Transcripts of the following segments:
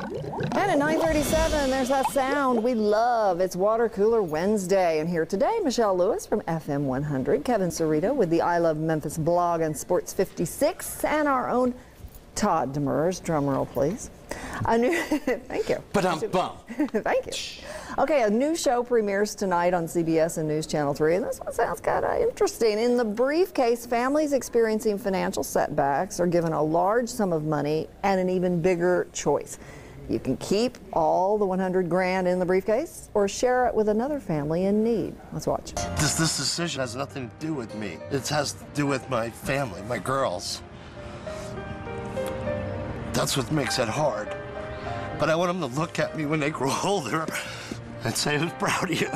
And at 9:37, there's that sound we love. It's Watercooler Wednesday. And here today, Michelle Lewis from FM 100, Kevin Cerrito with the I Love Memphis blog and Sports 56, and our own Todd Demers. Drum roll, please. A new thank you. Ba-dum-bum. Thank you. Okay, a new show premieres tonight on CBS and News Channel 3, and this one sounds kind of interesting. In the Briefcase, families experiencing financial setbacks are given a large sum of money and an even bigger choice. You can keep all the 100 grand in the briefcase or share it with another family in need. Let's watch. This decision has nothing to do with me. It has to do with my family, my girls. That's what makes it hard. But I want them to look at me when they grow older and say, I was proud of you.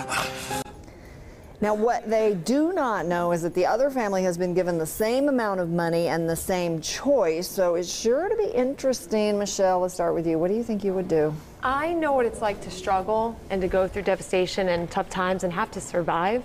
Now, what they do not know is that the other family has been given the same amount of money and the same choice, so it's sure to be interesting. Michelle, let's start with you. What do you think you would do? I know what it's like to struggle and to go through devastation and tough times and have to survive.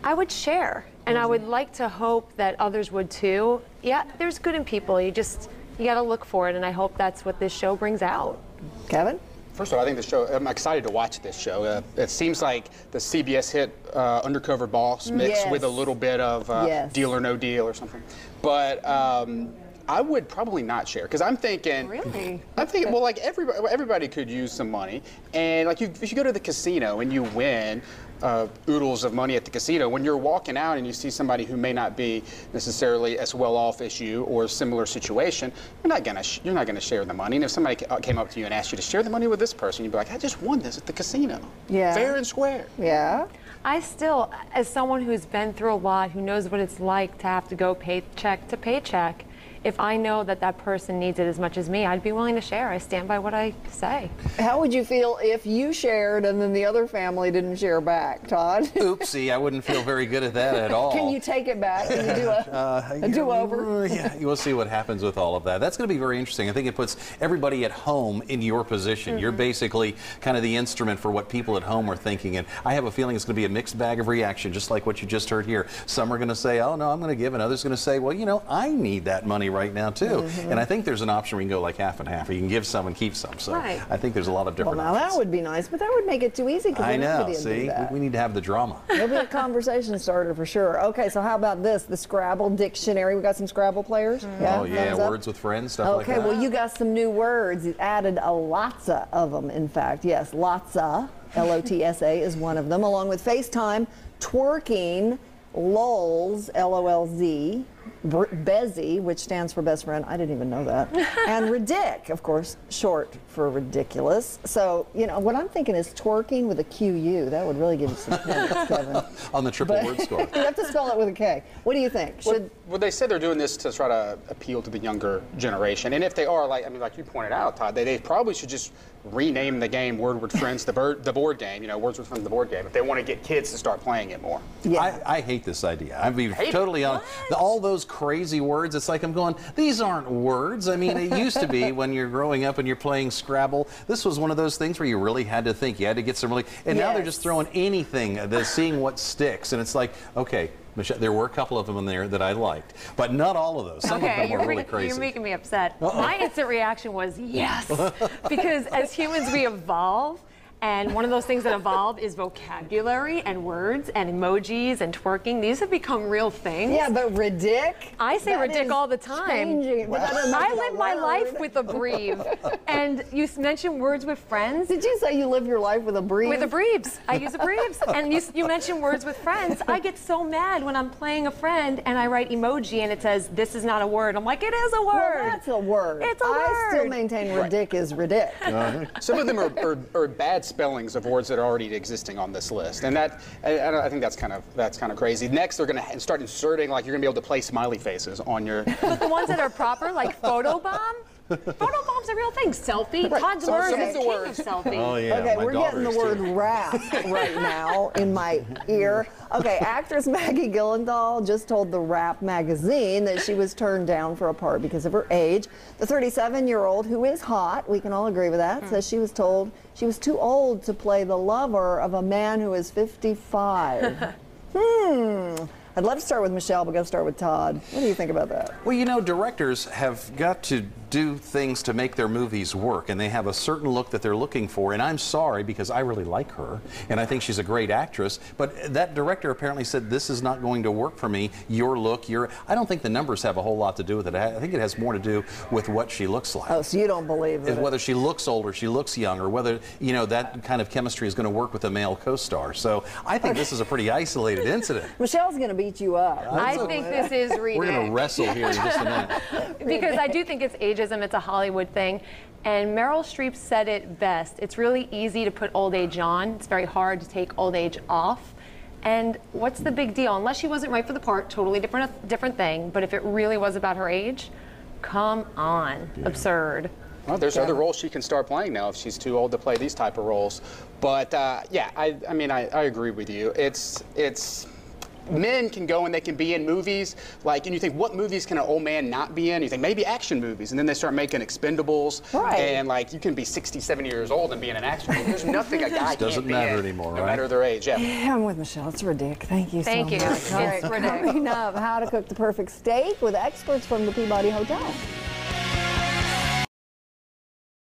I would share, and I would like to hope that others would too. Yeah, there's good in people. You got to look for it, and I hope that's what this show brings out. Kevin? First of all, I think the show, I'm excited to watch this show. It seems like the CBS hit Undercover Boss mixed with a little bit of Deal or No Deal or something. But I would probably not share, because I'm thinking, Really? I'm thinking, well, like everybody could use some money, and like if you go to the casino and you win oodles of money at the casino, when you're walking out and you see somebody who may not be necessarily as well off as you or a similar situation, you're not gonna share the money. And if somebody came up to you and asked you to share the money with this person, you'd be like, I just won this at the casino. Yeah. Fair and square. Yeah. I still, as someone who's been through a lot, who knows what it's like to have to go paycheck to paycheck, if I know that that person needs it as much as me, I'd be willing to share. I stand by what I say. How would you feel if you shared and then the other family didn't share back, Todd? Oopsie, I wouldn't feel very good at that at all. Can you take it back? Can you do a do-over? Yeah, we'll see what happens with all of that. That's going to be very interesting. I think it puts everybody at home in your position. You're basically kind of the instrument for what people at home are thinking, and I have a feeling it's going to be a mixed bag of reaction, just like what you just heard here. Some are going to say, oh, no, I'm going to give, and others are going to say, well, you know, I need that money right now, too. And I think there's an option where you can go like half and half. You can give some and keep some. So I think there's a lot of different Well, now options. that would be nice, but that would make it too easy. I know, see? Do that. We need to have the drama. It'll be a conversation starter for sure. Okay, so how about this? The Scrabble Dictionary. We got some Scrabble players? Oh, yeah, thumbs up? words with friends, stuff like that. Okay, well, you got some new words. You added a lotsa of them, in fact. Yes, lotsa, L-O-T-S-A, is one of them, along with FaceTime, twerking, LOLZ, L-O-L-Z, Bezzy, which stands for best friend. I didn't even know that. And ridic, of course, short for ridiculous. So, you know, what I'm thinking is twerking with a Q-U. That would really give you some points, Kevin. On the triple word score. You have to spell it with a K. What do you think? Well, they said they're doing this to try to appeal to the younger generation. And if they are, like you pointed out, Todd, they probably should just rename the game Word with Friends, the board game, you know, Words with Friends, the board game, if they want to get kids to start playing it more. Yeah. I hate this idea. I mean, totally honest. All those crazy words, it's like I'm going, these aren't words. I mean, it used to be when you're growing up and you're playing Scrabble, this was one of those things where you really had to think. You had to get some really, and now they're just throwing anything, they're seeing what sticks. And it's like, okay, Michelle, there were a couple of them in there that I liked, but not all of those. Some of them were really crazy. You're making me upset. My instant reaction was yes, because as humans we evolve, and one of those things that evolve is vocabulary and words and emojis and twerking. These have become real things. Yeah, but ridic? I say ridic all the time. I live my life with a breathe. And you mentioned words with friends. Did you say you live your life with a breathe? With a breebs. I use a breebs. And you mentioned words with friends. I get so mad when I'm playing a friend and I write emoji and it says, this is not a word. I'm like, it is a word. Well, that's a word. It's a word. I still maintain ridic is ridic. Some of them are bad spellings of words that are already existing on this list, and I think that's kind of crazy. Next, they're going to start inserting, like, you're going to be able to play smiley faces on your. But the ones that are proper, like photobomb. Photobomb's a real thing. Selfie. Todd Demers is the king of selfie. Oh yeah. Okay, my we're getting the word rap right now in my ear. Okay, actress Maggie Gyllenhaal just told the Rap magazine that she was turned down for a part because of her age. The 37-year-old, who is hot, we can all agree with that, says she was told she was too old to play the lover of a man who is 55. I'd love to start with Michelle, but go start with Todd. What do you think about that? Well, you know, directors have got to do things to make their movies work, and they have a certain look that they're looking for. And I'm sorry, because I really like her, and I think she's a great actress, but that director apparently said, this is not going to work for me. Your look, I don't think the numbers have a whole lot to do with it. I think it has more to do with what she looks like. Oh, so you don't believe it? Whether she looks older, she looks young, or whether, you know, that kind of chemistry is going to work with a male co-star. So I think this is a pretty isolated incident. Michelle's going to beat you up. I think this is ridic. We're going to wrestle here in just a minute. Because I do think it's ageism, it's a Hollywood thing. And Meryl Streep said it best. It's really easy to put old age on. It's very hard to take old age off. And what's the big deal? Unless she wasn't right for the part, totally different thing. But if it really was about her age, come on. Yeah. Absurd. Well, there's other roles she can start playing now if she's too old to play these type of roles. But yeah, I mean, I agree with you. It's men can go and they can be in movies, like, and you think, what movies can an old man not be in? You think maybe action movies, and then they start making Expendables, and like you can be 60, 70 years old and be in an action movie. There's nothing a guy doesn't can't be matter in, anymore, no right? matter their age. Yeah. Yeah, I'm with Michelle. It's ridic. Thank you so much. Thank you. It's ridic. Coming up, how to cook the perfect steak with experts from the Peabody Hotel.